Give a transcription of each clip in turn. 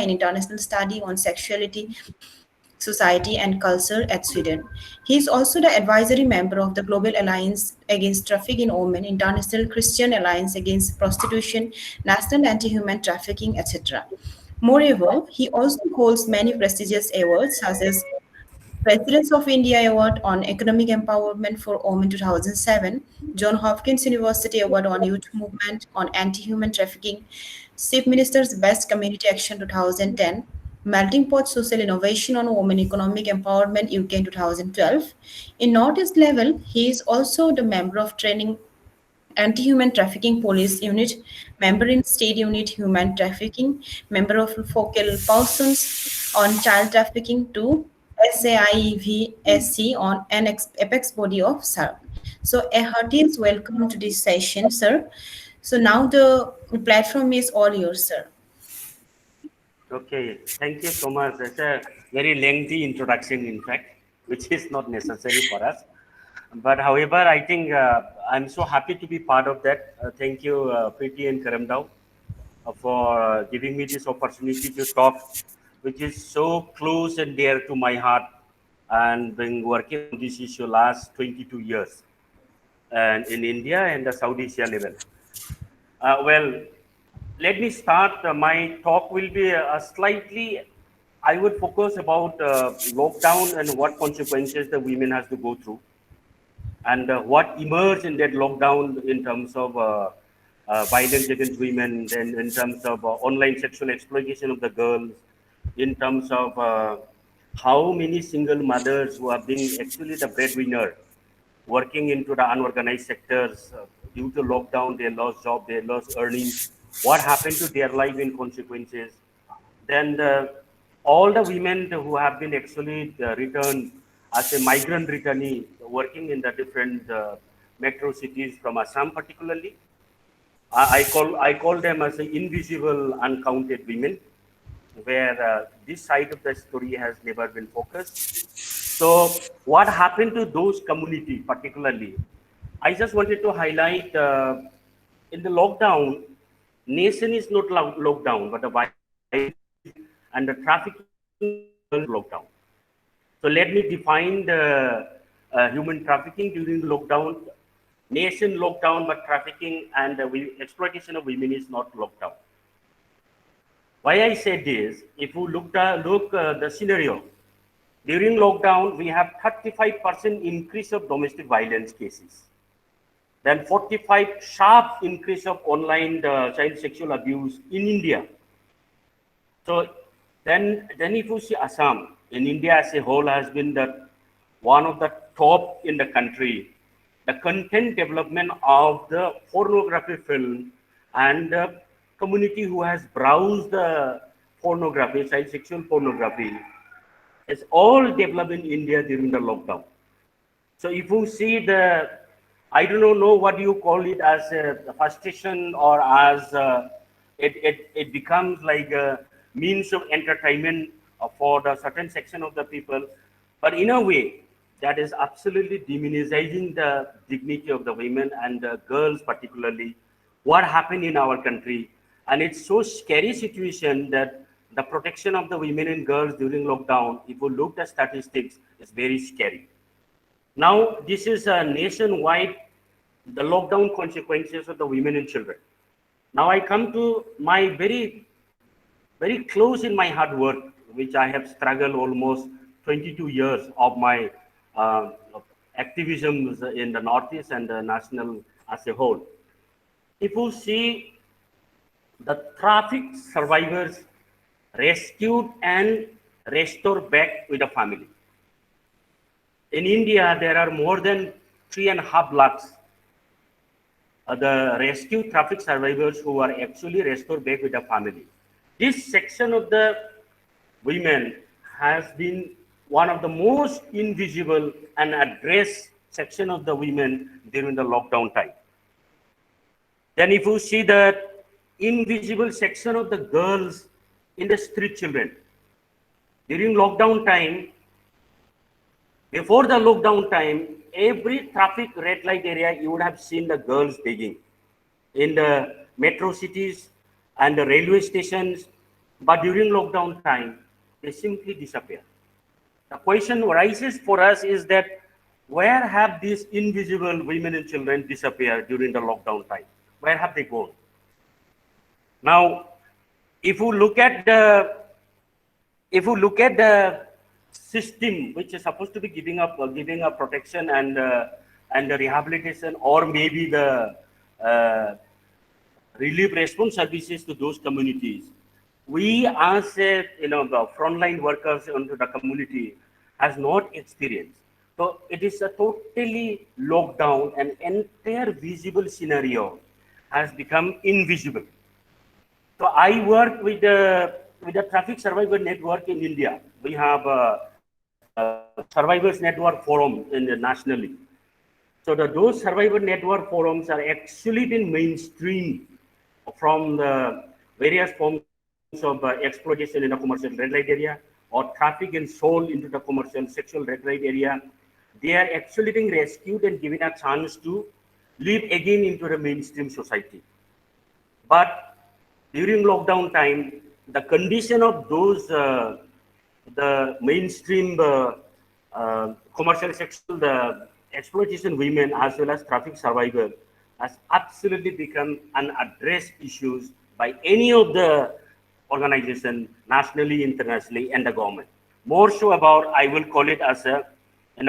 in International Study on Sexuality, Society and Culture at Sweden. He is also the advisory member of the Global Alliance Against Trafficking in Women, International Christian Alliance Against Prostitution, National Anti-Human Trafficking, etc. Moreover, he also holds many prestigious awards such as Presidents of India Award on Economic Empowerment for Women 2007, John Hopkins University Award on Youth Movement on Anti-Human Trafficking, Chief Minister's Best Community Action 2010, Melting Pot Social Innovation on Women Economic Empowerment UK in 2012. In Northeast level, he is also the member of training Anti-Human Trafficking Police Unit, member in State Unit Human Trafficking, member of Focal Persons on Child Trafficking to SAIVSC on an apex body of SARC. So a heartiest welcome to this session, sir. So now the platform is all yours, sir. Okay, thank you so much. It's a very lengthy introduction, in fact, which is not necessary for us. But however, I think I'm so happy to be part of that. Thank you, Preeti and Karamdao, for giving me this opportunity to talk, which is so close and dear to my heart, and been working on this issue last 22 years, and in India and the South Asia level. Well, let me start. My talk will be slightly, I would focus about lockdown and what consequences the women has to go through, and what emerged in that lockdown in terms of violence against women, and in terms of online sexual exploitation of the girls, in terms of how many single mothers who have been actually the breadwinner working into the unorganized sectors due to lockdown, they lost job, they lost earnings. What happened to their life in consequences? Then all the women who have been actually returned as a migrant returnee, working in the different metro cities from Assam particularly. I call them as the invisible, uncounted women, where this side of the story has never been focused. So what happened to those community particularly? I just wanted to highlight in the lockdown, nation is not locked down, but the violence and the trafficking lockdown. So let me define the human trafficking during the lockdown. Nation lockdown, but trafficking and exploitation of women is not locked down. Why I said this, if you look the scenario, during lockdown, we have 35% increase of domestic violence cases. Then 45 sharp increase of online child sexual abuse in India. So then if you see Assam, in India as a whole has been one of the top in the country. The content development of the pornography film and the community who has browsed the pornography, child sexual pornography, is all developed in India during the lockdown. So if you see I don't know what you call it as a frustration or as it becomes like a means of entertainment for the certain section of the people. But in a way, that is absolutely demonizing the dignity of the women and the girls particularly, what happened in our country. And it's so scary situation that the protection of the women and girls during lockdown, if you look at statistics, is very scary. Now, this is a nationwide, the lockdown consequences of the women and children. Now I come to my very, very close in my hard work, which I have struggled almost 22 years of my activism in the Northeast and the national as a whole. If you see the traffic survivors rescued and restored back with the family. In India, there are more than 3.5 lakhs the rescue traffic survivors who are actually restored back with the family. This section of the women has been one of the most invisible and addressed section of the women during the lockdown time. Then if you see the invisible section of the girls in the street children, during lockdown time, before the lockdown time, every traffic red light area, you would have seen the girls begging. In the metro cities and the railway stations, But during lockdown time, they simply disappear. The question arises for us is that where have these invisible women and children disappeared during the lockdown time? Where have they gone? Now, if you look at the system which is supposed to be giving a protection and the rehabilitation, or maybe the relief response services to those communities, we as the frontline workers into the community has not experienced. So it is a totally lockdown, and entire visible scenario has become invisible. So I work with the Traffic Survivor Network in India. We have a Survivors Network forum nationally. So those Survivor Network forums are actually been mainstreamed from the various forms of exploitation in the commercial red light area, or traffic and soul into the commercial sexual red light area. They are actually being rescued and given a chance to live again into the mainstream society. But during lockdown time, the condition of those the mainstream commercial sexual exploitation women as well as traffic survivors has absolutely become unaddressed issues by any of the organization nationally, internationally, and the government. More so about, I will call it as a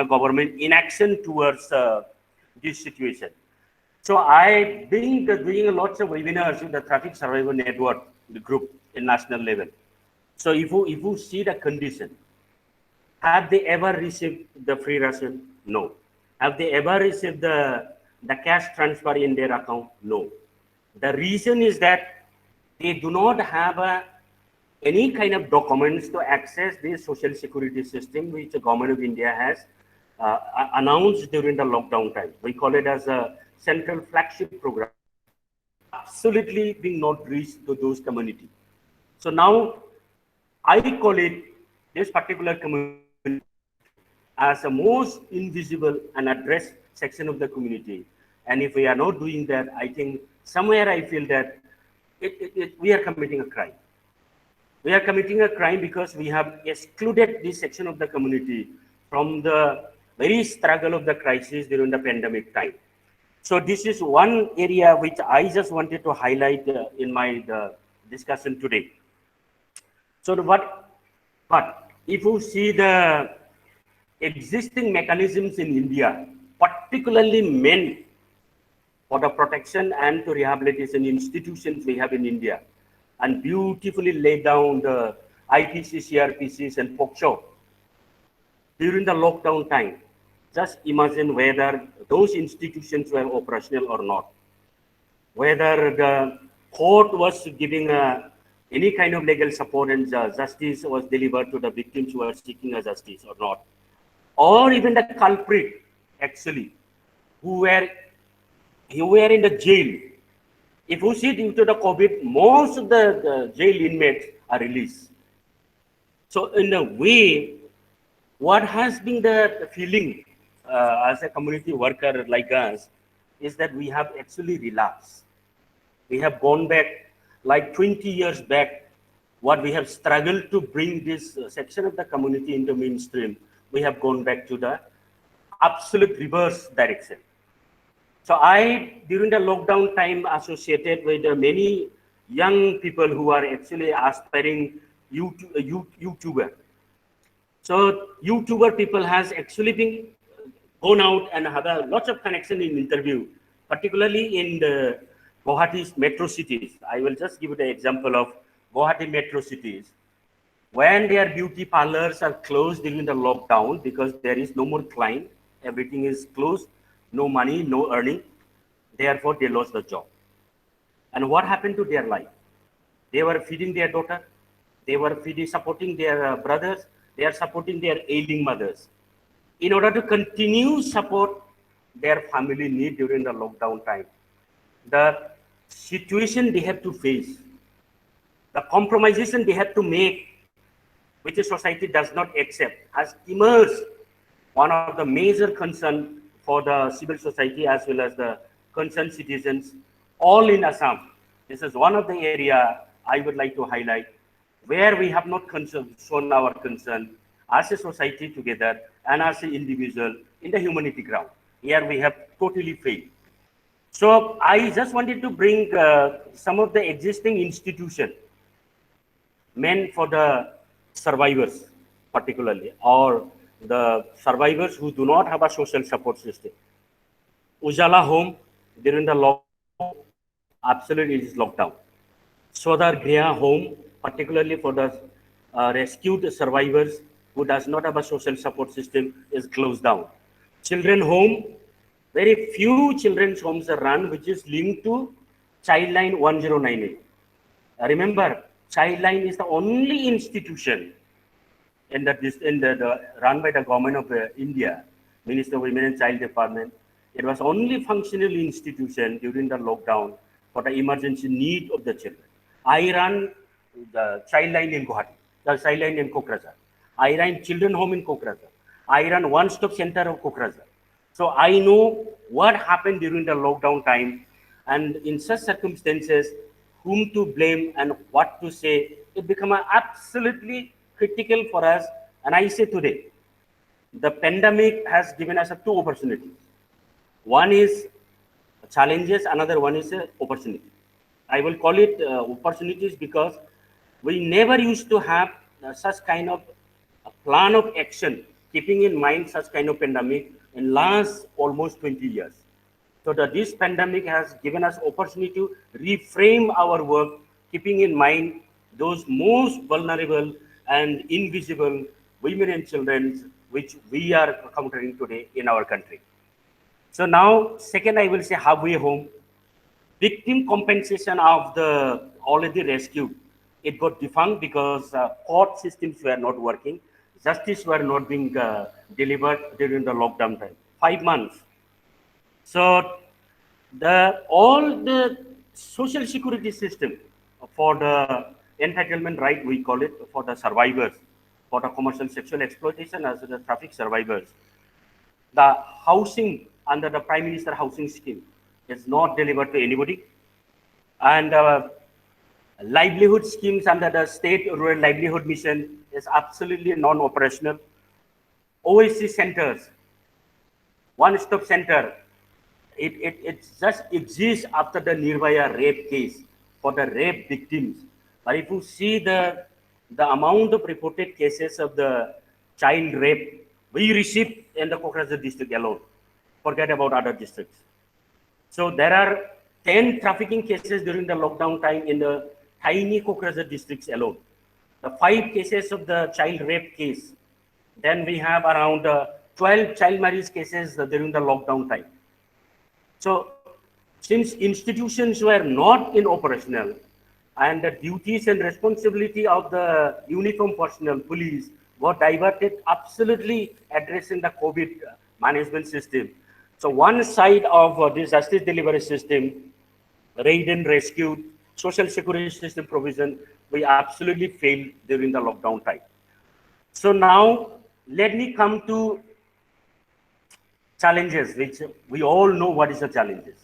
government inaction towards this situation. So I've been doing lots of webinars with the Traffic Survivor Network, the group in national level. So if you see the condition, have they ever received the free ration? No. Have they ever received the cash transfer in their account? No. The reason is that they do not have any kind of documents to access the social security system which the government of India has announced during the lockdown time. We call it as a central flagship program, absolutely being not reached to those communities. So now I call it this particular community as a most invisible and addressed section of the community. And if we are not doing that, I think somewhere I feel that we are committing a crime. We are committing a crime because we have excluded this section of the community from the very struggle of the crisis during the pandemic time. So this is one area which I just wanted to highlight in my discussion today. So but if you see the existing mechanisms in India, particularly meant for the protection and to rehabilitation institutions we have in India, and beautifully laid down the IPC, CRPCs, and POCSO during the lockdown time. Just imagine whether those institutions were operational or not, whether the court was giving any kind of legal support and justice was delivered to the victims who are seeking a justice or not, or even the culprit actually who were in the jail. If you see due to the COVID, most of the jail inmates are released. So in a way, what has been the feeling as a community worker like us is that we have actually relapsed. We have gone back like 20 years back, what we have struggled to bring this section of the community into mainstream, we have gone back to the absolute reverse direction. So I, during the lockdown time, associated with many young people who are actually aspiring YouTuber. So YouTuber people has actually been gone out and have a lots of connection in interview, particularly in the Guwahati's metro cities. I will just give you the example of Guwahati metro cities. When their beauty parlors are closed during the lockdown because there is no more client, everything is closed, no money, no earning, therefore they lost the job. And what happened to their life? They were feeding their daughter, they were supporting their brothers, they are supporting their ailing mothers. In order to continue support their family need during the lockdown time, the situation they have to face, the compromisation they have to make, which the society does not accept, has emerged one of the major concern for the civil society as well as the concerned citizens, all in Assam. This is one of the area I would like to highlight. where we have not shown our concern as a society together and as an individual in the humanity ground. Here we have totally failed. So I just wanted to bring some of the existing institutions meant for the survivors, particularly, or the survivors who do not have a social support system. Ujala Home during the lockdown, absolutely it is lockdown. Swadhar Griha Home, particularly for the rescued survivors who does not have a social support system, is closed down. Children Home, very few children's homes are run, which is linked to Childline 1098. Remember, Childline is the only institution in the run by the government of India, Minister of Women and Child Department. It was only functional institution during the lockdown for the emergency need of the children. I run the Childline in Guwahati, the Childline in Kokrajhar. I run Children Home in Kokrajhar. I run One Stop Center of Kokrajhar. So I know what happened during the lockdown time, and in such circumstances, whom to blame and what to say, it became absolutely critical for us. And I say today, the pandemic has given us two opportunities. One is challenges, another one is opportunity. I will call it opportunities because we never used to have such kind of a plan of action, keeping in mind such kind of pandemic in last almost 20 years. So this pandemic has given us opportunity to reframe our work, keeping in mind those most vulnerable and invisible women and children which we are encountering today in our country. So now, second, I will say halfway home. Victim compensation of the already rescued, it got defunct because court systems were not working, justice were not being delivered during the lockdown time. 5 months. So all the social security system for the entitlement right, we call it, for the survivors, for the commercial sexual exploitation as well as traffic survivors. The housing under the Prime Minister Housing Scheme is not delivered to anybody. And livelihood schemes under the State Rural Livelihood Mission is absolutely non-operational. OSC centers, one-stop center, it just exists after the Nirbhaya rape case for the rape victims. But if you see the amount of reported cases of the child rape we received in the Kokrajhar district alone, forget about other districts. So there are 10 trafficking cases during the lockdown time in the tiny Kokrajhar districts alone. The 5 cases of the child rape case. Then we have around 12 child marriage cases during the lockdown time. So since institutions were not in operational and the duties and responsibility of the uniform personnel, police, were diverted absolutely addressing the COVID management system. So one side of this justice delivery system, raid and rescue, social security system provision, we absolutely failed during the lockdown time. So now let me come to challenges, which we all know what is the challenges.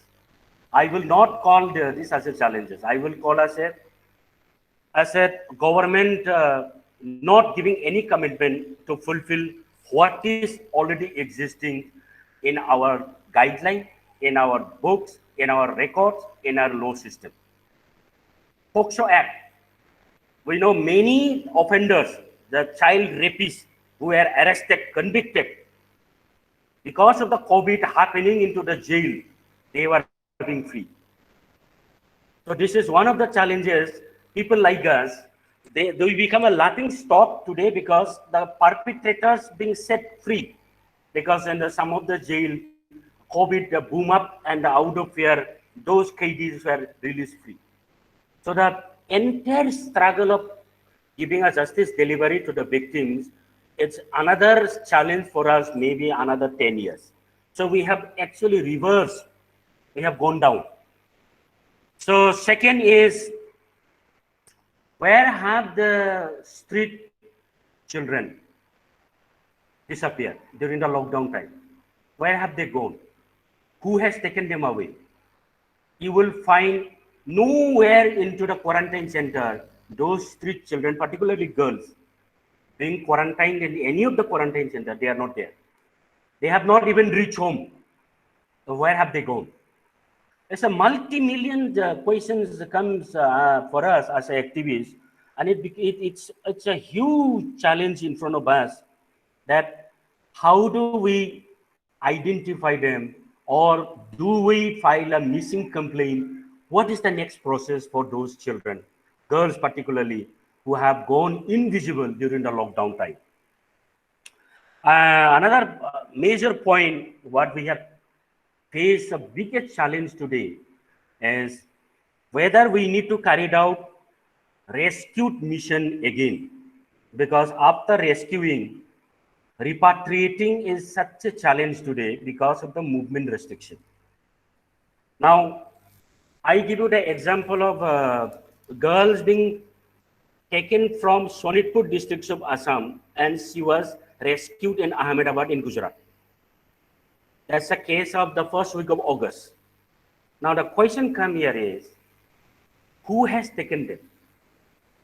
I will not call this as a challenges. I will call as a government not giving any commitment to fulfill what is already existing in our guideline, in our books, in our records, in our law system. POCSO Act, we know many offenders, the child rapists who were arrested, convicted, because of the COVID happening into the jail, they were being free. So this is one of the challenges. People like us, they become a laughing stock today because the perpetrators being set free, because in some of the jail, COVID boom up and out of fear, those KDs were released free. So the entire struggle of giving a justice delivery to the victims, it's another challenge for us, maybe another 10 years. So we have actually reversed, we have gone down. So second is, where have the street children disappeared during the lockdown time? Where have they gone? Who has taken them away? You will find nowhere into the quarantine center those street children, particularly girls, being quarantined in any of the quarantine centers, they are not there. They have not even reached home. So where have they gone? It's a multi-million questions comes for us as activists, and it's a huge challenge in front of us. That how do we identify them, or do we file a missing complaint? What is the next process for those children, girls particularly, who have gone invisible during the lockdown time? Another major point, what we have faced a biggest challenge today is whether we need to carry out rescue mission again. Because after rescuing, repatriating is such a challenge today because of the movement restriction. Now, I give you the example of girls being taken from Sonitpur districts of Assam, and she was rescued in Ahmedabad in Gujarat. That's a case of the first week of August. Now the question come here is, who has taken them?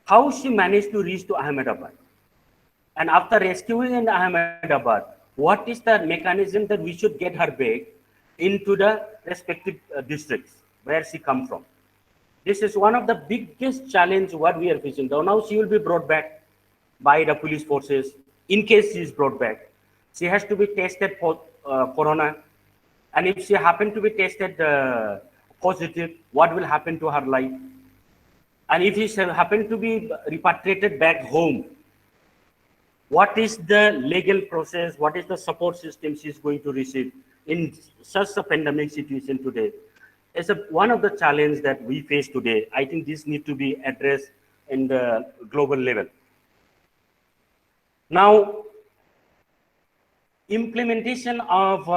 How she managed to reach to Ahmedabad? And after rescuing in Ahmedabad, what is the mechanism that we should get her back into the respective districts where she come from? This is one of the biggest challenge what we are facing. Now she will be brought back by the police forces. In case she is brought back, she has to be tested for corona. And if she happen to be tested positive, what will happen to her life? And if she happen to be repatriated back home, what is the legal process? What is the support system she is going to receive in such a pandemic situation today? It's one of the challenges that we face today. I think this needs to be addressed in the global level. Now, implementation of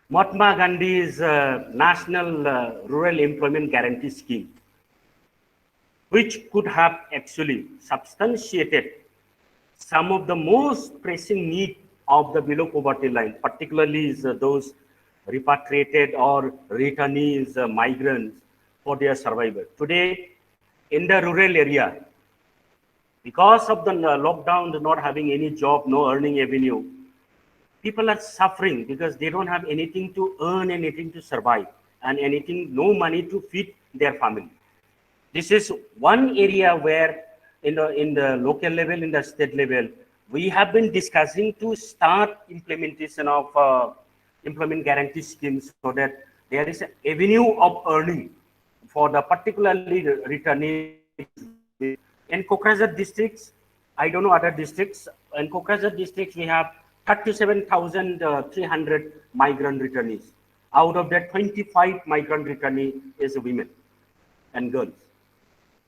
Mahatma Gandhi's National Rural Employment Guarantee Scheme, which could have actually substantiated some of the most pressing need of the below poverty line, particularly is those repatriated or returnees, migrants, for their survival. Today, in the rural area, because of the lockdown, not having any job, no earning avenue, people are suffering because they don't have anything to earn, anything to survive, and no money to feed their family. This is one area where in the local level, in the state level, we have been discussing to start implementation of employment guarantee schemes so that there is an avenue of earning for the particularly returnees. In Kokrajhar districts, I don't know other districts, in Kokrajhar districts we have 37,300 migrant returnees. Out of that, 25 migrant returnees is women and girls.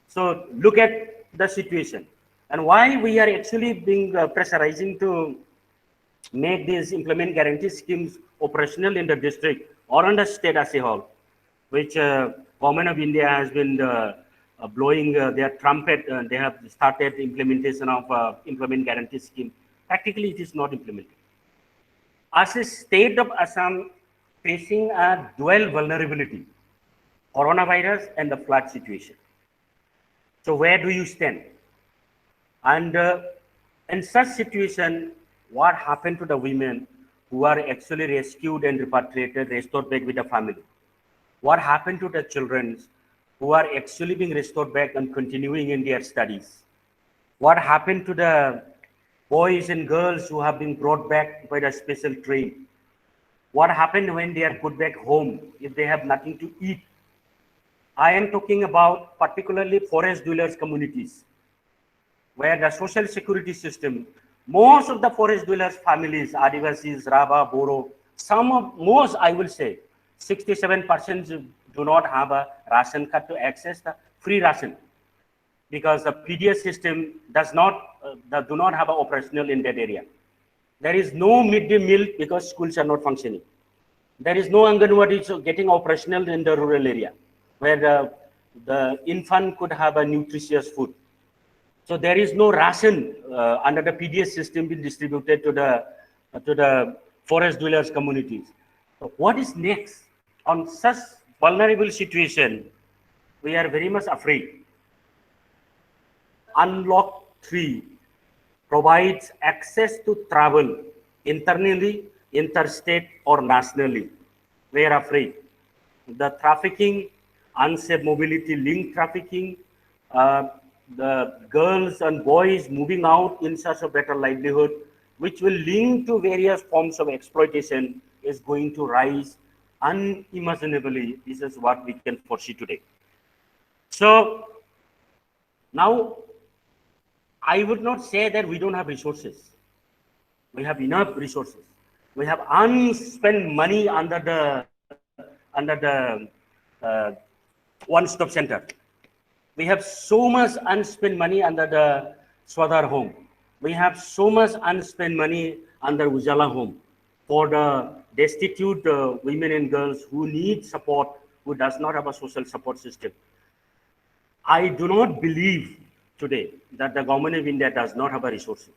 So look at the situation and why we are actually being pressurizing to make these employment guarantee schemes operational in the district or on the state as a whole, which Government of India has been blowing their trumpet. They have started implementation of employment guarantee scheme. Practically, it is not implemented. As a state of Assam facing a dual vulnerability, coronavirus and the flood situation. So where do you stand? And in such situation, what happened to the women who are actually rescued and repatriated, restored back with the family? What happened to the children who are actually being restored back and continuing in their studies? What happened to the boys and girls who have been brought back by the special train? What happened when they are put back home if they have nothing to eat? I am talking about particularly forest dwellers communities, where the social security system, most of the forest dwellers families, Adivasis, Rabha, Boro, most I will say, 67% do not have a ration card to access the free ration because the PDS system do not have a operational in that area. There is no midday meal because schools are not functioning. There is no Anganwadi getting operational in the rural area where the infant could have a nutritious food. So there is no ration under the PDS system being distributed to the forest dwellers communities. So what is next? On such vulnerable situation, we are very much afraid. Unlock 3 provides access to travel internally, interstate, or nationally. We are afraid. The trafficking, unsafe mobility link trafficking, uh, the girls and boys moving out in search of better livelihood, which will link to various forms of exploitation, is going to rise unimaginably. This is what we can foresee today. So now, I would not say that we don't have resources. We have enough resources. We have unspent money under the one-stop center. We have so much unspent money under the Swadhar home. We have so much unspent money under Ujala home for the destitute women and girls who need support, who does not have a social support system. I do not believe today that the government of India does not have the resources.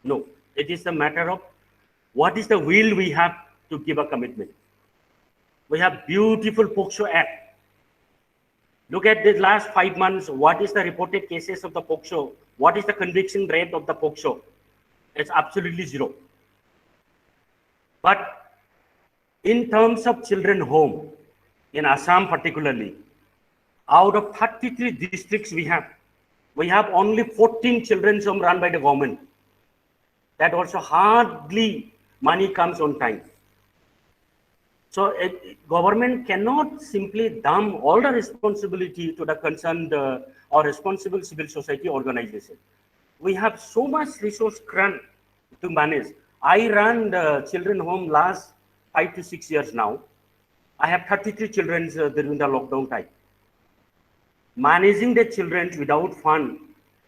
No, it is a matter of what is the will we have to give a commitment. We have beautiful POCSO Act. Look at the last 5 months. What is the reported cases of the POCSO? What is the conviction rate of the POCSO? It's absolutely zero. But in terms of children home, in Assam particularly, out of 33 districts we have only 14 children's home run by the government. That also hardly money comes on time. So government cannot simply dump all the responsibility to the concerned or responsible civil society organization. We have so much resource crunch to manage. I run the children home last 5 to 6 years now. I have 33 children during the lockdown time. Managing the children without fund,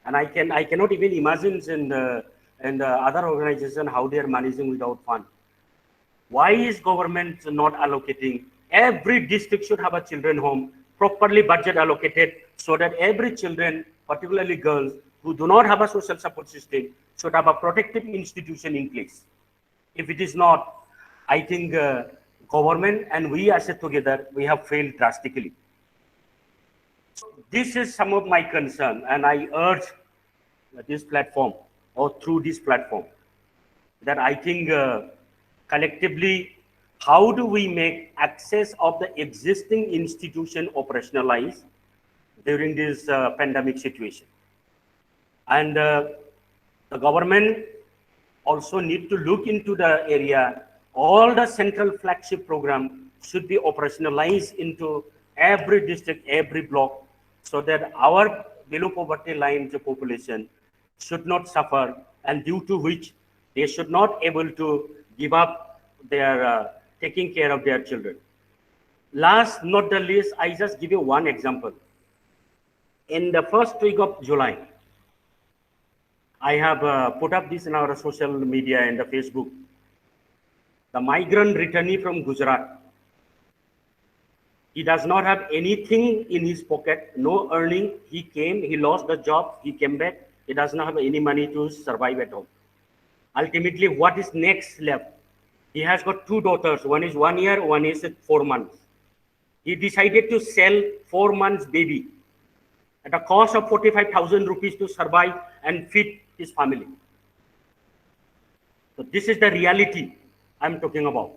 and I cannot even imagine in the other organization how they are managing without fund. Why is government not allocating? Every district should have a children home, properly budget allocated, so that every children, particularly girls, who do not have a social support system, should have a protective institution in place. If it is not, I think government and we as a together, we have failed drastically. This is some of my concern, and I urge this platform, or through this platform, that I think collectively, how do we make access of the existing institution operationalized during this pandemic situation? And the government also need to look into the area. All the central flagship program should be operationalized into every district, every block, so that our below poverty line population should not suffer, and due to which they should not able to give up their taking care of their children. Last not the least, I just give you one example. In the first week of July, I have put up this in our social media and the Facebook. The migrant returnee from Gujarat, he does not have anything in his pocket, no earning. He came, he lost the job, he came back. He does not have any money to survive at home. Ultimately, what is next left? He has got 2 daughters. One is 1 year, one is 4 months. He decided to sell 4 months baby at a cost of 45,000 rupees to survive and feed his family. So this is the reality I'm talking about.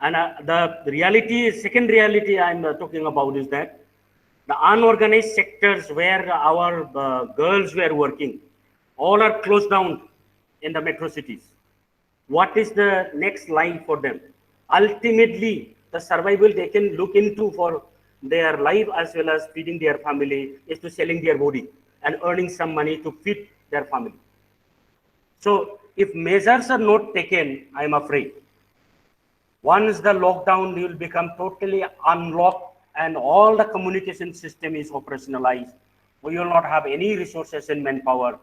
And the reality, second reality I'm talking about is that the unorganized sectors where our girls were working, all are closed down in the metro cities. What is the next line for them? Ultimately, the survival they can look into for their life as well as feeding their family is to selling their body and earning some money to feed their family. So if measures are not taken, I am afraid, once the lockdown will become totally unlocked and all the communication system is operationalized, we will not have any resources and manpower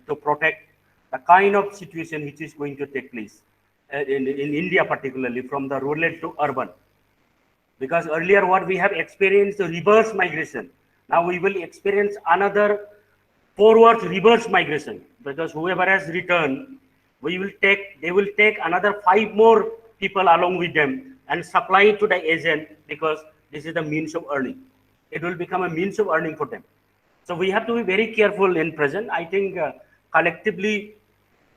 to protect the kind of situation which is going to take place in India, particularly from the rural to urban. Because earlier what we have experienced reverse migration. Now we will experience another forward reverse migration, because whoever has returned, they will take another 5 more people along with them and supply it to the agent, because this is the means of earning. It will become a means of earning for them. So we have to be very careful in present. I think collectively,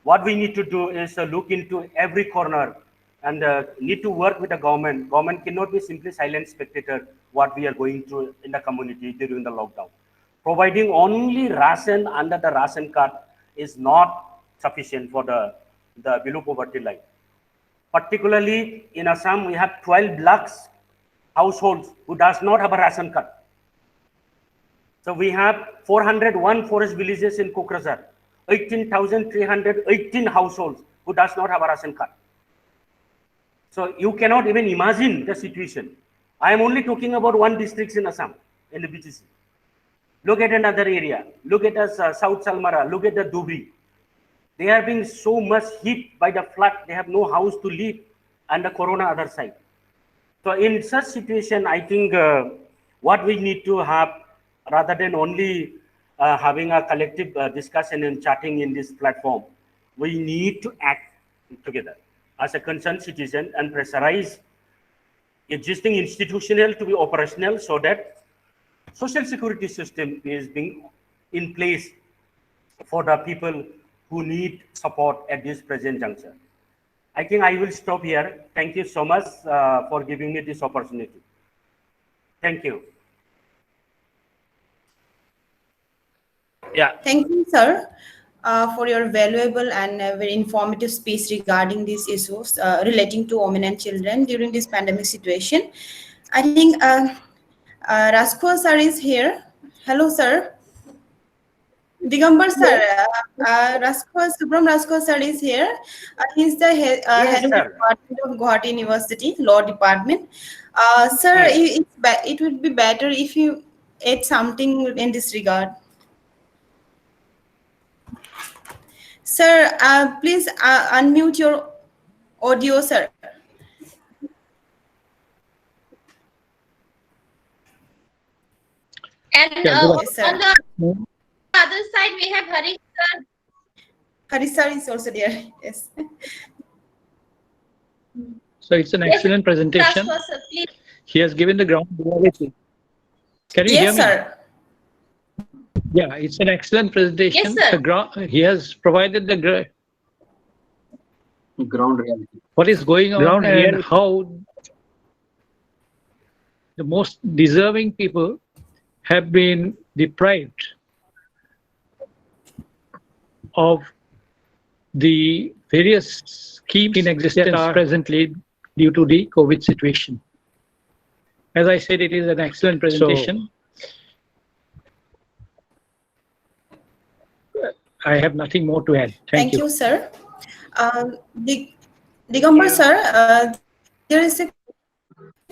what we need to do is look into every corner and need to work with the government. Government cannot be simply silent spectator what we are going through in the community during the lockdown. Providing only ration under the ration card is not sufficient for the below poverty line. Particularly in Assam, we have 12 lakhs households who does not have a ration card. So we have 401 forest villages in Kokrajhar, 18,318 households who does not have a ration card. So you cannot even imagine the situation. I am only talking about one district in Assam, in the BTC. Look at another area. Look at us, South Salmara. Look at the Dhubri. They are being so much hit by the flood. They have no house to live, and the corona other side. So in such situation, I think what we need to have, rather than only having a collective discussion and chatting in this platform, we need to act together as a concerned citizen and pressurize existing institutional to be operational, so that social security system is being in place for the people who need support at this present juncture. I think I will stop here. Thank you so much for giving me this opportunity. Thank you. Yeah. Thank you, sir, for your valuable and very informative speech regarding these issues relating to women and children during this pandemic situation. I think Rasko sir is here. Hello, sir. Digambar sir, Subram Rasko sir is here. He's the head Yes, of the sir. Department of Guwahati University, Law Department. Sir, Yes. it would be better if you add something in this regard. Sir, please unmute your audio, sir. And Yes, sir. on the other side, we have Hari sir. Hari sir is also there. Yes. So it's an excellent presentation. Rasko sir, please. He has given the ground reality. Can you hear Yes, me? sir. Yeah, it's an excellent presentation. Yes, sir. He has provided the ground reality. what is going on Ground and reality. how the most deserving people have been deprived of the various schemes in existence presently due to the COVID situation. As I said, it is an excellent presentation. I have nothing more to add. Thank you. Sir. Digambar sir, there is a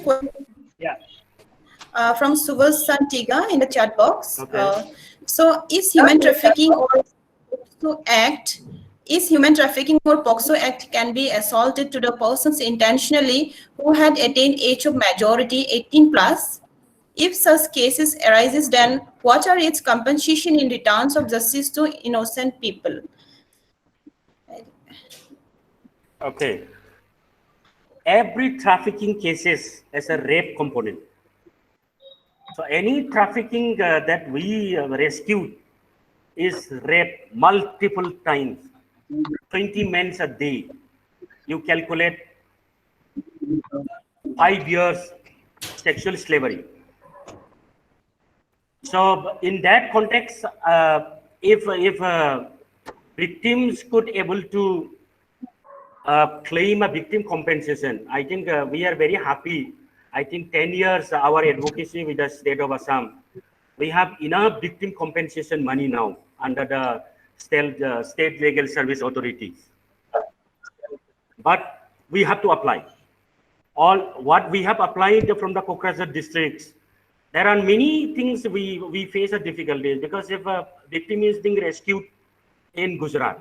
question Yeah. from Subhas Santiga in the chat box. Okay. So is human trafficking or POXO Act, POXO Act can be assaulted to the persons intentionally who had attained age of majority 18 plus? If such cases arises, then what are its compensation in returns of justice to innocent people? Okay. Every trafficking cases has a rape component. So any trafficking that we rescued is rape multiple times, 20 men a day. You calculate 5 years sexual slavery. So in that context, if victims could able to claim a victim compensation, I think we are very happy. I think 10 years our advocacy with the state of Assam, we have enough victim compensation money now under the state legal service authorities. But we have to apply. All what we have applied from the Kokrajhar districts, there are many things we face a difficulty, because if a victim is being rescued in Gujarat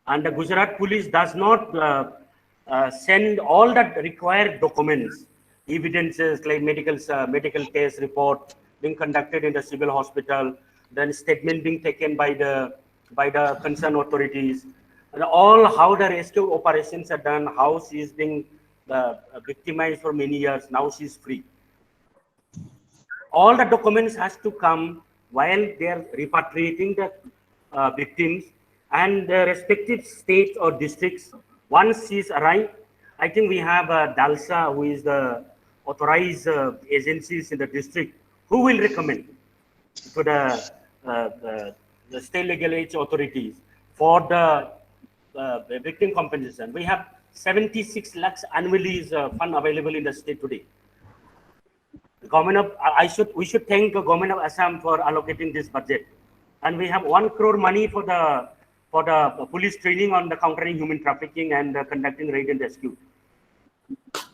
and the Gujarat police does not send all the required documents, evidences like medical test report being conducted in the civil hospital, then statement being taken by the concerned authorities, and all how the rescue operations are done, how she is being victimized for many years. Now she's free. All the documents has to come while they are repatriating the victims, and the respective states or districts. Once she's arrived, I think we have DALSA, who is the authorized agencies in the district, who will recommend to the state legal age authorities for the victim compensation. We have 76 lakhs annually fund available in the state today. The government of we should thank the government of Assam for allocating this budget, and we have 1 crore money for the police training on the countering human trafficking and conducting raid and rescue.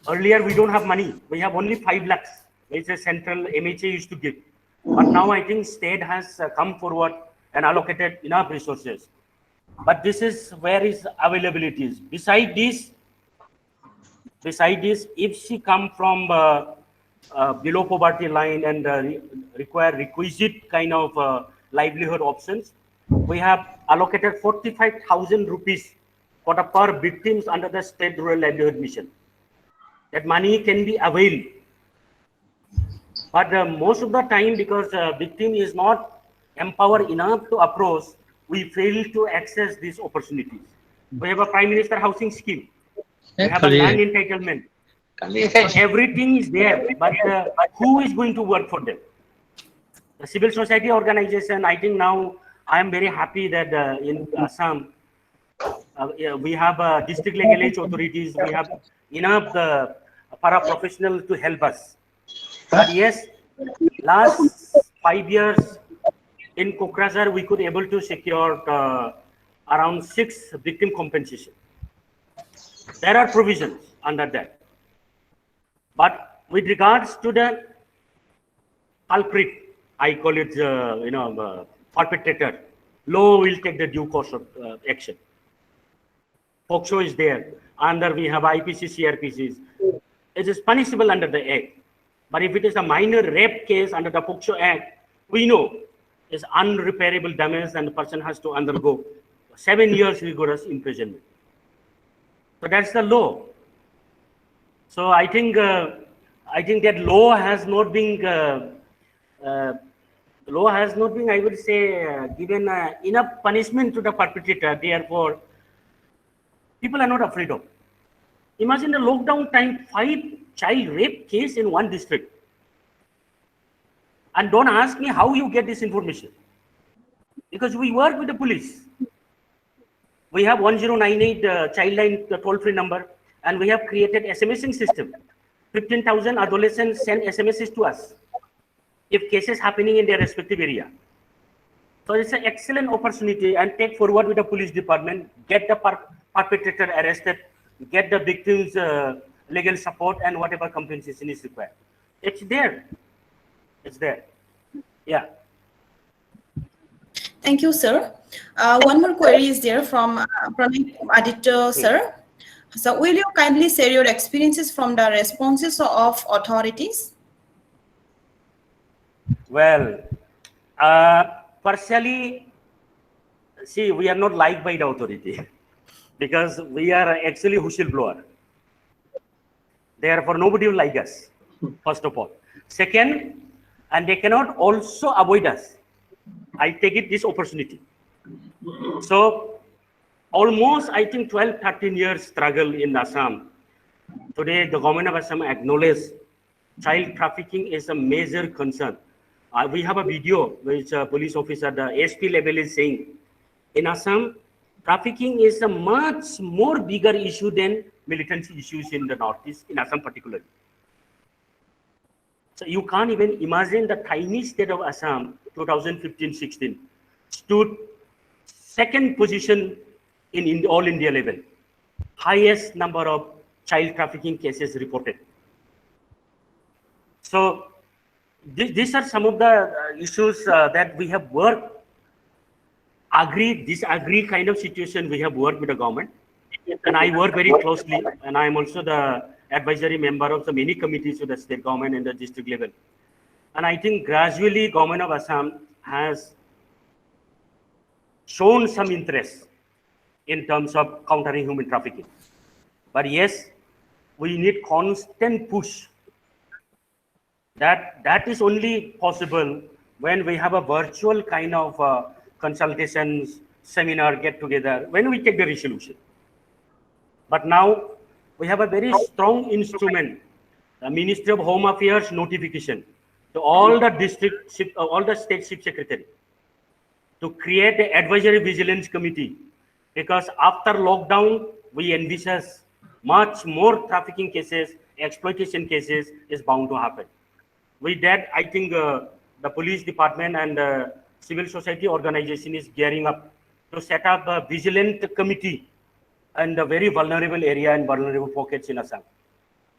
Earlier we don't have money. We have only 5 lakhs, which the central MHA used to give. But now I think state has come forward and allocated enough resources. But this is where is availability is. Beside this, if she come from below poverty line and require requisite kind of livelihood options, we have allocated 45,000 rupees for the per victims under the state rural livelihood mission. That money can be availed, but most of the time, because victim is not empowered enough to approach, we fail to access these opportunities. We have a Prime Minister housing scheme. We have a land entitlement. So everything is there, but who is going to work for them? The civil society organization, I think now I am very happy that in Assam, we have district legal age authorities, we have enough para-professional to help us. But yes, last 5 years in Kokrajhar, we could able to secure around 6 victim compensation. There are provisions under that. But with regards to the culprit, I call it, perpetrator, law will take the due course of action. POCSO is there. Under we have IPC, CRPCs. It is punishable under the Act. But if it is a minor rape case under the POCSO Act, we know it's unrepairable damage and the person has to undergo 7 years rigorous imprisonment. So that's the law. So I think that law has not been I would say given enough punishment to the perpetrator. Therefore, people are not afraid of. Imagine the lockdown time, 5 child rape case in one district. And don't ask me how you get this information, because we work with the police. We have 1098 childline toll-free number, and we have created SMSing system. 15,000 adolescents send SMSs to us if cases happening in their respective area. So it's an excellent opportunity, and take forward with the police department, get the perpetrator arrested, get the victims legal support, and whatever compensation is required. It's there. It's there. Yeah. Thank you, sir. One more query is there from Pranay Aditya, sir. So will you kindly share your experiences from the responses of authorities? Well, partially, see, we are not liked by the authority because we are actually whistleblower. Therefore, nobody will like us, first of all. Second, and they cannot also avoid us. I take it this opportunity. So, almost, I think, 12, 13 years struggle in Assam. Today, the government of Assam acknowledges child trafficking is a major concern. We have a video which a police officer at the SP level is saying, in Assam, trafficking is a much more bigger issue than militancy issues in the Northeast, in Assam particularly. So you can't even imagine the tiny state of Assam, 2015-16, stood second position in all India level. Highest number of child trafficking cases reported. So these are some of the issues that we have worked, agree, disagree kind of situation we have worked with the government. And I work very closely, and I am also the advisory member of the many committees to the state government and the district level. And I think gradually government of Assam has shown some interest in terms of countering human trafficking. But yes, we need constant push. That is only possible when we have a virtual kind of consultations, seminar, get together, when we take the resolution. But now we have a very strong instrument, the Ministry of Home Affairs notification to all the all the state chief secretary to create the advisory vigilance committee, because after lockdown we envisage much more trafficking cases, exploitation cases is bound to happen. With that, I think the police department and civil society organization is gearing up to set up a vigilant committee in the very vulnerable area and vulnerable pockets in Assam.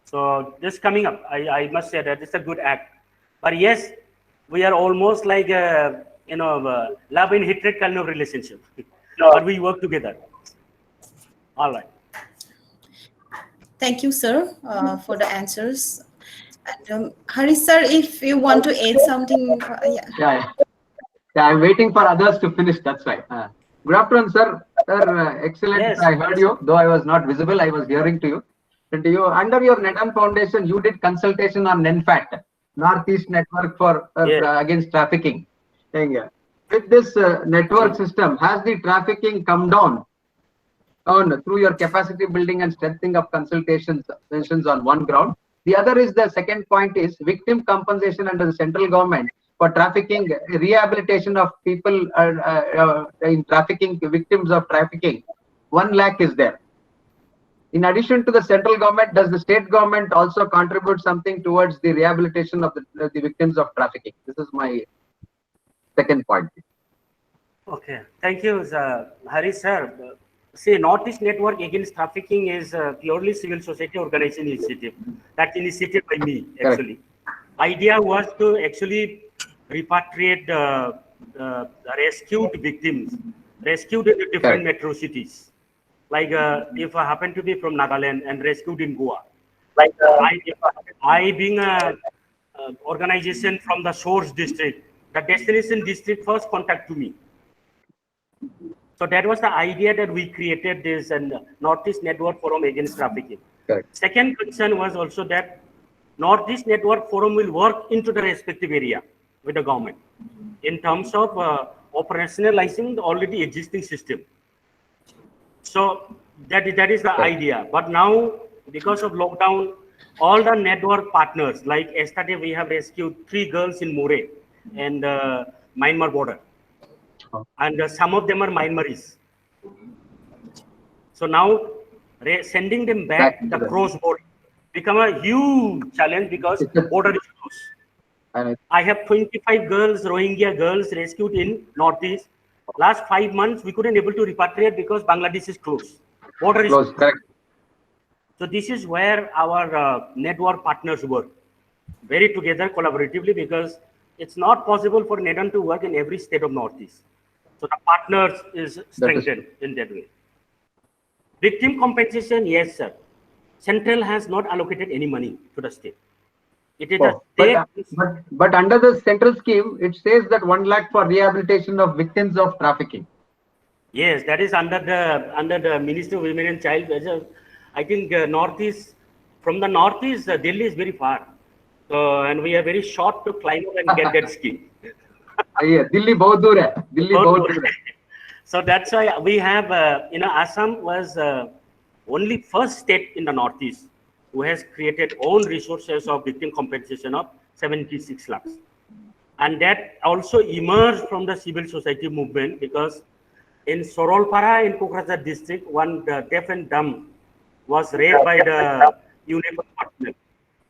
So this coming up, I must say that it's a good act. But yes, we are almost like love and hatred kind of relationship. But we work together. All right. Thank you, sir, for the answers. And, Hari sir, if you want to add something, Yeah, I'm waiting for others to finish. That's right. Good afternoon, sir. Sir, excellent. Yes. I heard you, though I was not visible. I was hearing to you. And you, under your NEDAM Foundation, you did consultation on NENFAT, Northeast Network for against Trafficking. With this network system, has the trafficking come down through your capacity building and strengthening of consultations on one ground? The other is, the second point is victim compensation under the central government for trafficking, rehabilitation of people in trafficking, victims of trafficking. 1 lakh is there. In addition to the central government, does the state government also contribute something towards the rehabilitation of the victims of trafficking? This is my second point. Okay, thank you, Hari sir. See, Northeast Network Against Trafficking is purely civil society organization initiative. That's initiated by me, actually. Idea was to actually repatriate rescued victims, rescued in the different metro cities. Like if I happen to be from Nagaland and rescued in Goa. Like I being a organization from the source district, the destination district first contact to me. So that was the idea that we created this and Northeast Network Forum Against Trafficking. Second concern was also that Northeast Network Forum will work into the respective area with the government in terms of operationalizing the already existing system. So that is the idea. But now, because of lockdown, all the network partners, like yesterday we have rescued 3 girls in More and Myanmar border. And some of them are Myanmaris. So now sending them back the cross border become a huge challenge because the border is closed. I have 25 girls, Rohingya girls rescued in Northeast. Last 5 months, we couldn't able to repatriate because Bangladesh is closed. Border is closed. So this is where our network partners work very together collaboratively, because it's not possible for NEDAM to work in every state of Northeast. So the partners is strengthened in that way. Victim compensation, yes, sir. Central has not allocated any money to the state. It is a state. But under the central scheme, it says that 1 lakh for rehabilitation of victims of trafficking. Yes, that is under the Ministry of Women and Child Welfare. I think Northeast, from the Northeast, Delhi is very far. So, and we are very short to climb up and get that scheme. Delhi bahut dur hai. Delhi bahut dur hai. So that's why we have, Assam was only first state in the Northeast who has created own resources of victim compensation of 76 lakhs. And that also emerged from the civil society movement, because in Sorolpara in Kokrajhar district, one deaf and dumb was raped by the UNICEF partner.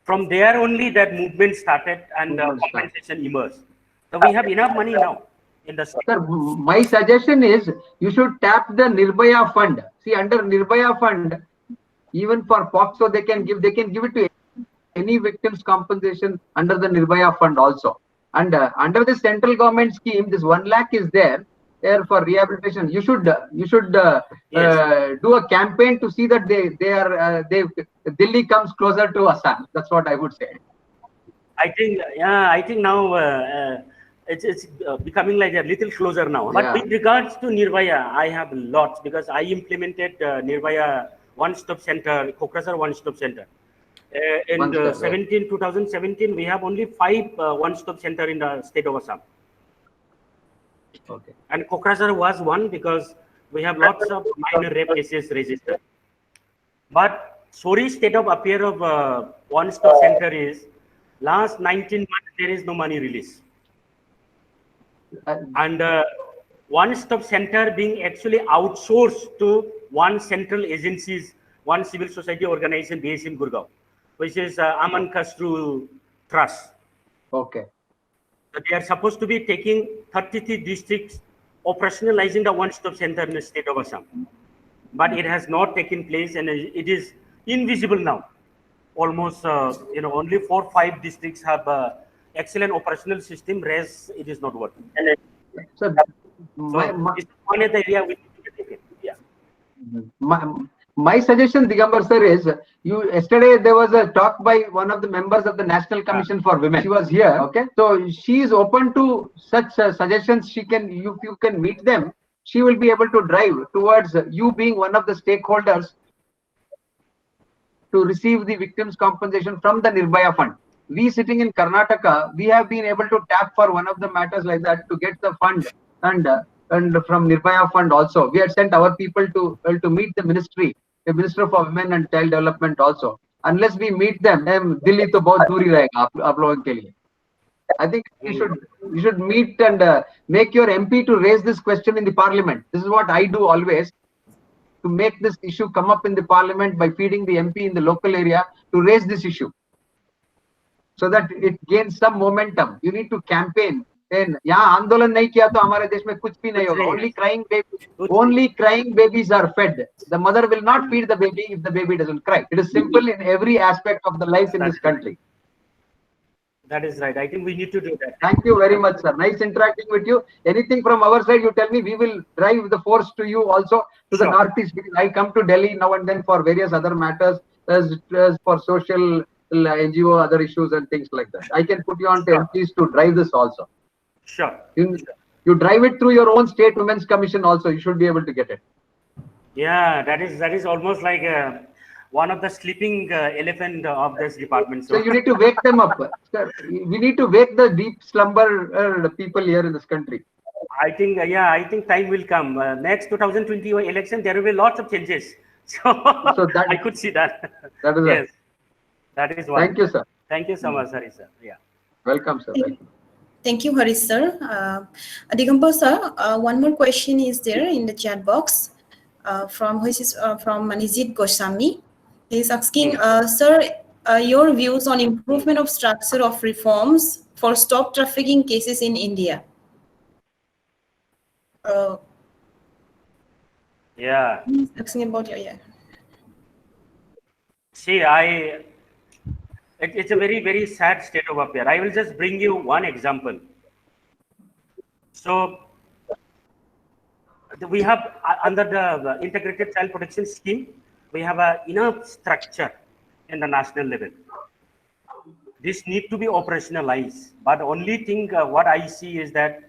From there only that movement started and compensation emerged. So we have enough money now in the state. Sir, my suggestion is you should tap the Nirbhaya fund. See, under Nirbhaya fund, even for POXO, they can give it to any victim's compensation under the Nirbhaya fund also. And under the central government scheme, this 1 lakh is there for rehabilitation. You should yes, do a campaign to see that Delhi comes closer to Assam. That's what I would say. I think now it's becoming like a little closer now. But with regards to Nirbhaya, I have lots, because I implemented Nirbhaya one-stop center, Kokrajhar one-stop center. In One-stop, right. 2017, we have only 5 one-stop center in the state of Assam. Okay. And Kokrajhar was one because we have lots of minor rape cases registered. But sorry state of affair of one-stop center is last 19 months there is no money release. And one-stop center being actually outsourced to one central agencies, one civil society organization based in Gurgaon, which is Aman Khasru Trust. Okay. So they are supposed to be taking 33 districts, operationalizing the one-stop center in the state of Assam. But it has not taken place and it is invisible now. Almost, only 4 or 5 districts have excellent operational system, rest it is not working. So, This is one of the area we need to take it. Yeah. my suggestion, Digambar sir, is yesterday there was a talk by one of the members of the National Commission for Women. She was here. Okay. So she is open to such suggestions. If you can meet them, she will be able to drive towards you being one of the stakeholders to receive the victims compensation from the Nirbhaya fund. We sitting in Karnataka, we have been able to tap for one of the matters like that to get the fund and from Nirbhaya fund also. We had sent our people to meet the ministry, the Minister for Women and Child Development also. Unless we meet them, Delhi to bahut duri rahega aap logon ke liye. I think you should meet and make your MP to raise this question in the parliament. This is what I do always, to make this issue come up in the parliament by feeding the MP in the local area to raise this issue, so that it gains some momentum. You need to campaign. And यहाँ आंदोलन नहीं किया तो हमारे देश में कुछ भी नहीं होगा. Only crying babies are fed. The mother will not feed the baby if the baby doesn't cry. It is simple in every aspect of the life in this country. That is right. I think we need to do that. Thank you very much, sir. Nice interacting with you. Anything from our side, you tell me. We will drive the force to you also, to the Northeast. I come to Delhi now and then for various other matters, as for social NGO, other issues and things like that. I can put you on to MPs to drive this also. Sure. You drive it through your own state women's commission also. You should be able to get it. Yeah, that is almost like one of the sleeping elephant of this department. So you need to wake them up. Sir, we need to wake the deep slumber people here in this country. I think time will come. Next 2020 election, there will be lots of changes. So that, I could see that. That is yes. Right. That is one. Thank you, sir. Thank you so much, Hari sir. Yeah. Welcome, sir. Thank you, Harish sir. Digambar sir, one more question is there in the chat box from Manijit Goswami. He is asking, sir, your views on improvement of structure of reforms for stop trafficking cases in India. Yeah. He's asking about See, it's a very, very sad state of affair. I will just bring you one example. So, we have under the Integrated Child Protection Scheme, we have enough structure in the national level. This need to be operationalized. But only thing what I see is that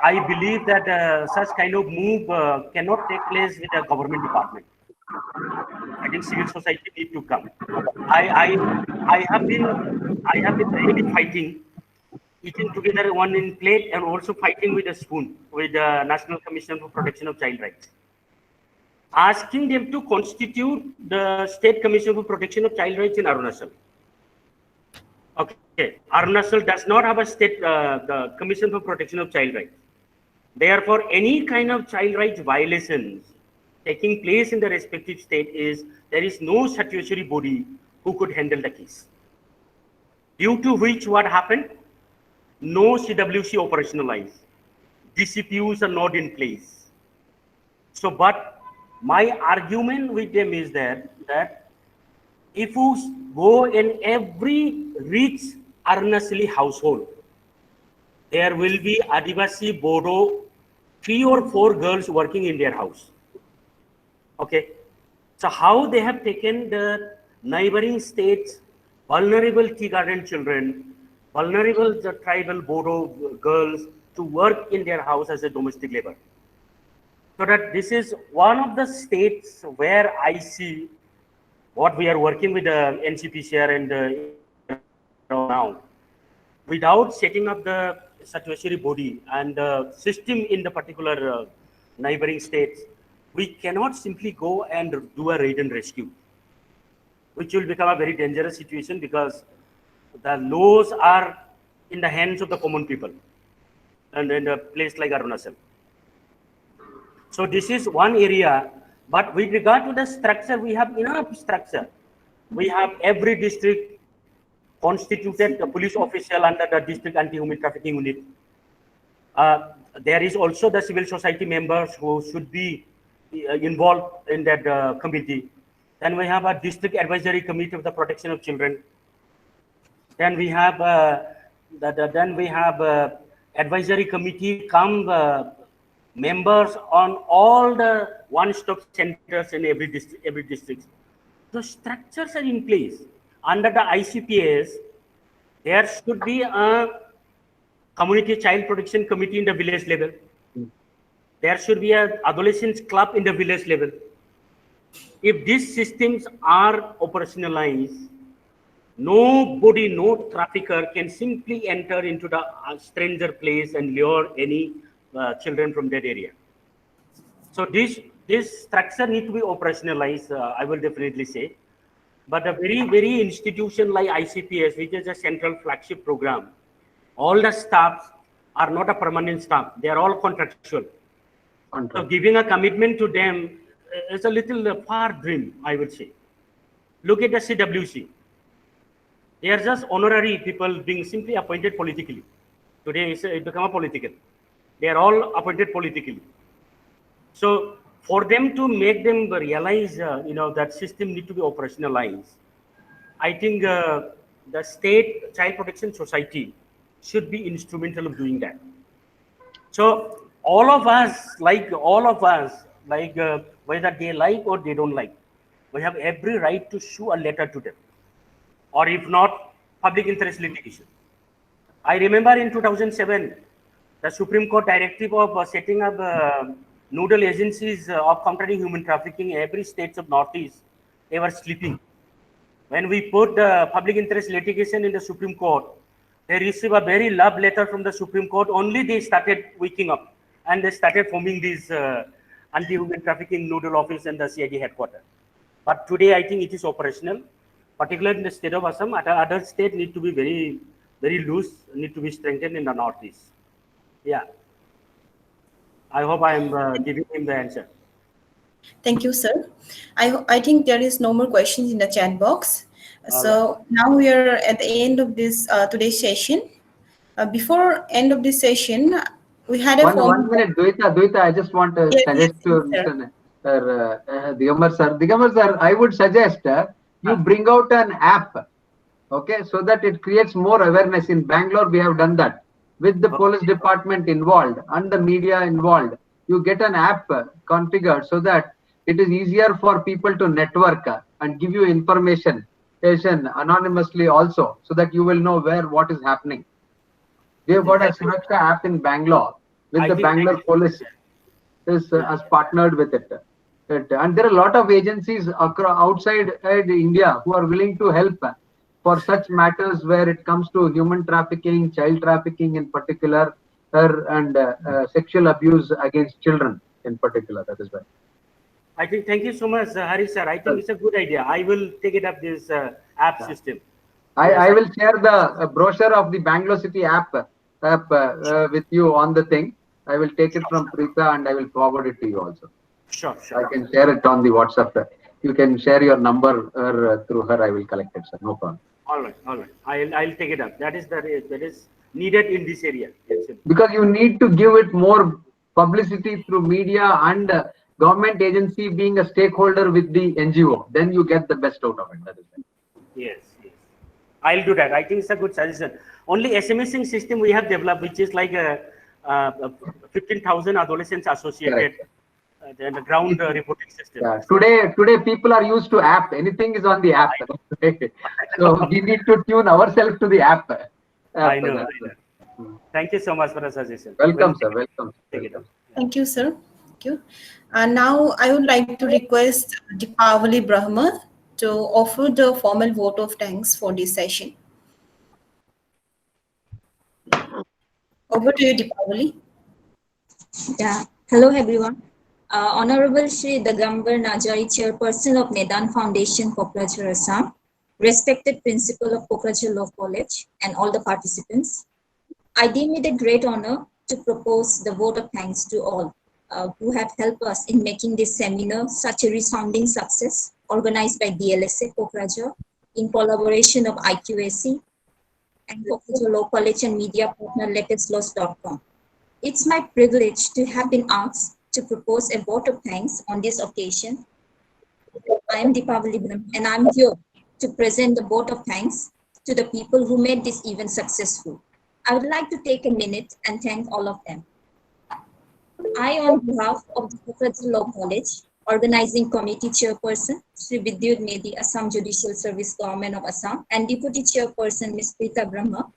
I believe that such kind of move cannot take place with a government department. I think civil society need to come. I have been really fighting, eating together one in plate and also fighting with a spoon with the National Commission for Protection of Child Rights, asking them to constitute the State Commission for Protection of Child Rights in Arunachal. Okay, Arunachal does not have a state the Commission for Protection of Child Rights. Therefore, any kind of child rights violations taking place in the respective state there is no statutory body who could handle the case. Due to which what happened? No CWC operationalized. DCPUs are not in place. So, but my argument with them is that if you go in every rich Arunachali household, there will be Adivasi Bodo 3 or 4 girls working in their house. Okay, so how they have taken the neighboring states, vulnerable tea garden children, vulnerable tribal Bodo girls to work in their house as a domestic labor. So that this is one of the states where I see what we are working with the NCPCR and now. Without setting up the statutory body and the system in the particular neighboring states, we cannot simply go and do a raid and rescue, which will become a very dangerous situation because the laws are in the hands of the common people and in a place like Arunachal. So this is one area, but with regard to the structure, we have enough structure. We have every district constituted a police official under the district anti-human trafficking unit. There is also the civil society members who should be involved in that committee. Then we have a district advisory committee of the protection of children. Then we have advisory committee members on all the one-stop centers in every district. The structures are in place. Under the ICPS, there should be a community child protection committee in the village level. There should be an adolescents club in the village level. If these systems are operationalized, nobody, no trafficker can simply enter into the stranger place and lure any children from that area. So this structure needs to be operationalized, I will definitely say. But a very institution like ICPS, which is a central flagship program, all the staffs are not a permanent staff. They are all contractual. So giving a commitment to them is a little far dream, I would say. Look at the CWC. They are just honorary people being simply appointed politically. Today it become a political. They are all appointed politically. So for them to make them realize, that system need to be operationalized, I think the state child protection society should be instrumental of doing that. So all of us, whether they like or they don't like, we have every right to issue a letter to them, or if not, public interest litigation. I remember in 2007, the Supreme Court directive of setting up nodal agencies of countering human trafficking in every state of Northeast, they were sleeping. When we put the public interest litigation in the Supreme Court, they received a very love letter from the Supreme Court. Only they started waking up and they started forming these anti-human trafficking nodal office and the CID headquarters. But today, I think it is operational, particularly in the state of Assam. Other states need to be very loose, need to be strengthened in the Northeast. Yeah. I hope I am giving him the answer. Thank you, sir. I think there is no more questions in the chat box. So now we are at the end of this today's session. Before end of this session, we had a one minute, Dvita, I just want to suggest to Digambar sir. Digambar sir, I would suggest you bring out an app, okay, so that it creates more awareness. In Bangalore, we have done that. With the police department involved and the media involved, you get an app configured so that it is easier for people to network and give you information anonymously also, so that you will know what is happening. We have got a Suraksha app in Bangalore with the Bangalore police has partnered with it. And there are a lot of agencies outside India who are willing to help for such matters where it comes to human trafficking, child trafficking in particular, and sexual abuse against children in particular. That is why. I think, thank you so much, Hari sir. I think it's a good idea. I will take it up this app system. I will share the brochure of the Bangalore City app with you on the thing. I will take it from Preeta and I will forward it to you also. Sure. I can share it on the WhatsApp. You can share your number through her. I will collect it, sir. No problem. All right. I'll take it up. That is needed in this area. Because you need to give it more publicity through media and government agency being a stakeholder with the NGO. Then you get the best out of it. That is right. Yes. I'll do that. I think it's a good suggestion. Only SMSing system we have developed, which is like 15,000 adolescents associated. And the ground reporting system. Yeah. Today people are used to app. Anything is on the app. So we need to tune ourselves to the app. I know. Thank you so much for the suggestion. Welcome, sir. Welcome. Take it up. Thank you, sir. Thank you. And now I would like to request Deepavali Brahma to offer the formal vote of thanks for this session. Over to you, Deepavali. Yeah. Hello, everyone. Honorable Shri Dagambar Najari, Chairperson of Nedan Foundation, Kokrajhar, Assam, respected Principal of Kokrajhar Law College, and all the participants. I deem it a great honor to propose the vote of thanks to all who have helped us in making this seminar such a resounding success, organized by DLSA Kokrajhar in collaboration of IQAC and Kokrajhar Law College and media partner latestlaws.com. It's my privilege to have been asked to propose a vote of thanks on this occasion. I am Deepavali Brahma, and I'm here to present the vote of thanks to the people who made this event successful. I would like to take a minute and thank all of them. I, on behalf of the Kokrajhar Law College, Organizing Committee Chairperson, Sri Vidyut Medi, Assam Judicial Service Government of Assam, and Deputy Chairperson, Ms. Preeta Brahma,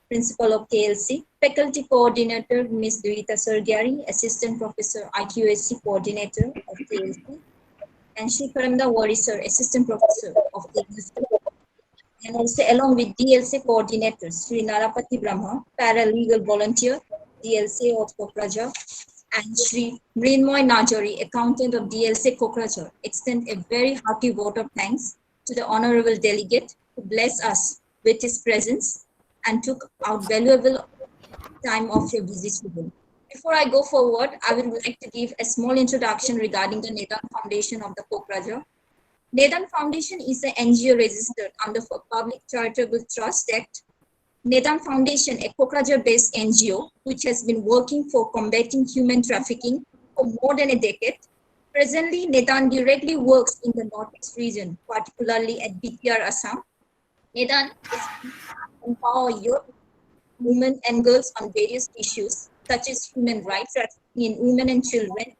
Principal of KLC, Faculty Coordinator, Ms. Duita Sargyari, Assistant Professor, IQAC Coordinator of KLC, and Shri Karamda Wari Sir, Assistant Professor of KLC, and also along with DLC Coordinators, Shri Narapati Brahma, Paralegal Volunteer, DLC of Kokrajhar, and Shri Mrinmoy Najari, Accountant of DLC Kokrajhar, extend a very hearty vote of thanks to the Honorable Delegate who blessed us with his presence and took out valuable time of your busy schedule. Before I go forward, I would like to give a small introduction regarding the Nedan Foundation of the Kokrajhar. Nedan Foundation is an NGO registered under Public Charitable Trust Act. Nedan Foundation, a Kokrajhar-based NGO, which has been working for combating human trafficking for more than a decade. Presently, Nedan directly works in the Northeast region, particularly at BTR Assam. Nedan is empower youth, women and girls on various issues such as human rights, trafficking in women and children,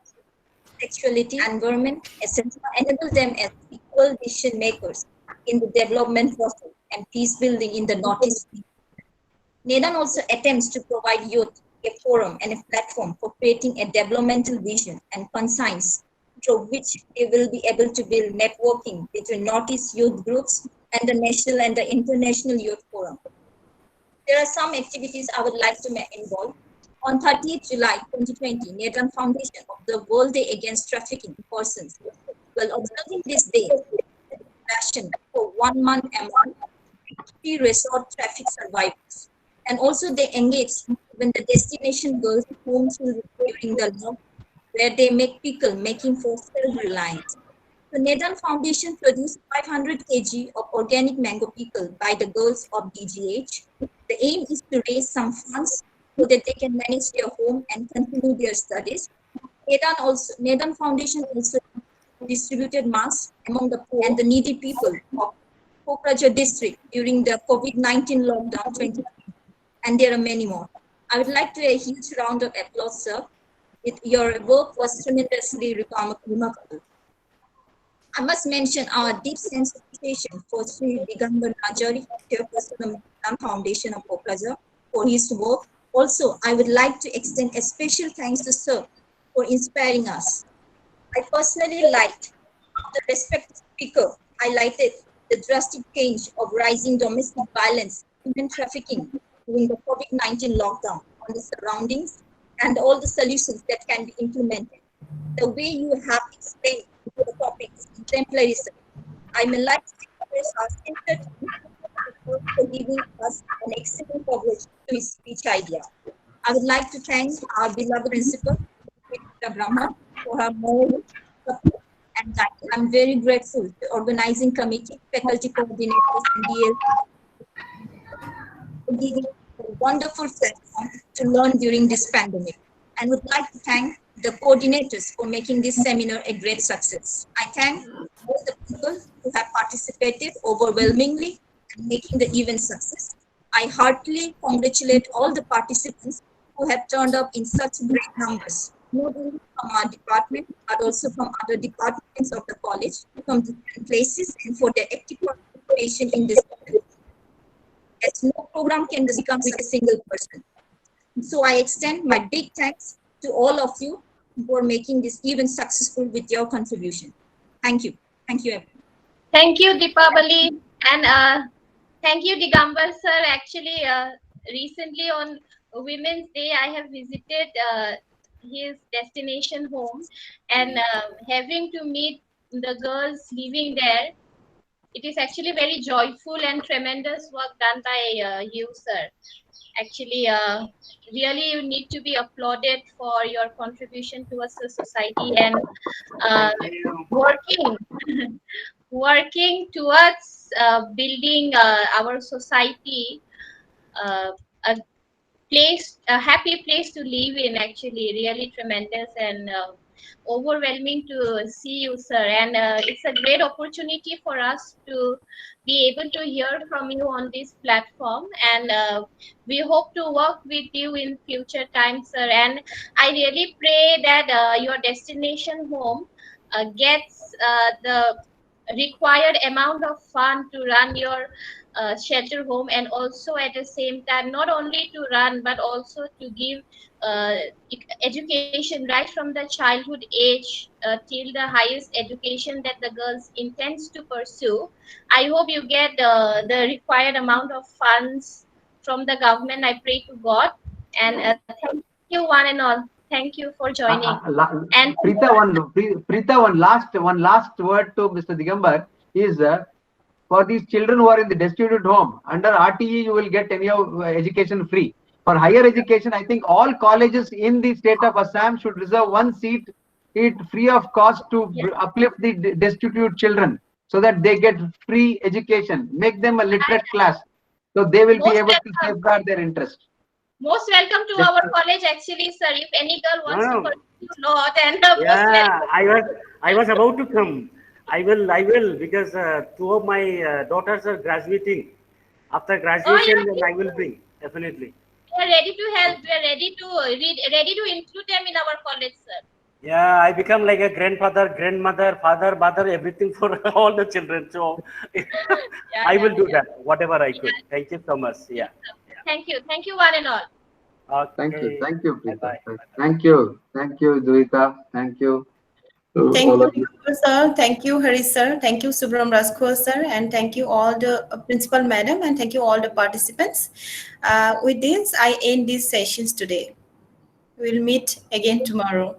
sexuality, environment, etc. Enable them as equal decision makers in the development process and peace building in the Northeast. Nedan also attempts to provide youth a forum and a platform for creating a developmental vision and conscience through which they will be able to build networking between Northeast youth groups and the national and the international youth forum. There are some activities I would like to involve. On 30th July 2020, Nedan Foundation observed World Day Against Trafficking in Persons. While observing this day, ration for 1 month among 3 resort traffic survivors. And also they engage when the destination girls home children during the law, where they make pickle making for self-reliance. The Nedan Foundation produced 500 kg of organic mango pickle by the girls of DGH. The aim is to raise some funds so that they can manage their home and continue their studies. Nedan Foundation also distributed masks among the poor and the needy people of Kokrajhar district during the COVID-19 lockdown 2020. And there are many more. I would like to a huge round of applause, sir. Your work was tremendously remarkable. I must mention our deep sense of appreciation for Sri Digambar Najari, Chairperson of Nedan Foundation of Kokrajhar, for his work. Also, I would like to extend a special thanks to Sir for inspiring us. I personally liked the respected speaker highlighted the drastic change of rising domestic violence, human trafficking during the COVID-19 lockdown on the surroundings and all the solutions that can be implemented. The way you have explained the topic is exemplary, sir. I may like to express our sincere thanks for giving us an excellent coverage to his speech idea. I would like to thank our beloved principal, Preeta Brahma, for her moral support and that I'm very grateful to organizing committee, faculty coordinators, and DL for giving a wonderful platform to learn during this pandemic. And would like to thank the coordinators for making this seminar a great success. I thank all the people who have participated overwhelmingly in making the event success. I heartily congratulate all the participants who have turned up in such great numbers, not only from our department, but also from other departments of the college, from different places, and for their active participation in this event. As no program can become with a single person. So I extend my big thanks to all of you for making this event successful with your contribution. Thank you. Thank you, everyone. Thank you, Deepavali, and thank you, Digambar sir. Actually, recently on Women's Day, I have visited his destination home, and having to meet the girls living there, it is actually very joyful and tremendous work done by you, sir. Actually, really, you need to be applauded for your contribution towards the society and uh, working working towards building our society uh, a a happy place to live in. Actually, really tremendous and overwhelming to see you, sir. And it's a great opportunity for us to be able to hear from you on this platform. And we hope to work with you in future times, sir. And I really pray that your destination home gets the required amount of fund to run your shelter home, and also at the same time not only to run but also to give uh, education right from the childhood age till the highest education that the girls intends to pursue. I hope you get the required amount of funds from the government. I pray to God, and thank you one and all. Thank you for joining. And Preeta, one last word to Mr. Digambar is for these children who are in the destitute home, under RTE you will get anyhow education free. For higher education, I think all colleges in the state of Assam should reserve one seat free of cost to uplift the destitute children so that they get free education. Make them a literate class so they will be able to safeguard their interest. Most welcome to our college, actually, sir. If any girl wants to pursue law, then yeah, I was about to come. I will, because two of my daughters are graduating. After graduation, then I will bring, definitely. We are ready to help. We are ready to include them in our college, sir. Yeah, I become like a grandfather, grandmother, father, mother, everything for all the children. So I will do that, whatever I could. Thank you so much. Yeah. Thank you one and all. Okay. Thank you, Preeta. Bye-bye. Thank you, Zuita. Thank you. Thank you, sir. Thank you, Hari sir. Thank you, Subram Raskho sir. And thank you all the principal madam. And thank you all the participants. With this, I end these sessions today. We'll meet again tomorrow.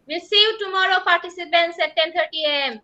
We'll see you tomorrow, participants, at 10:30 a.m.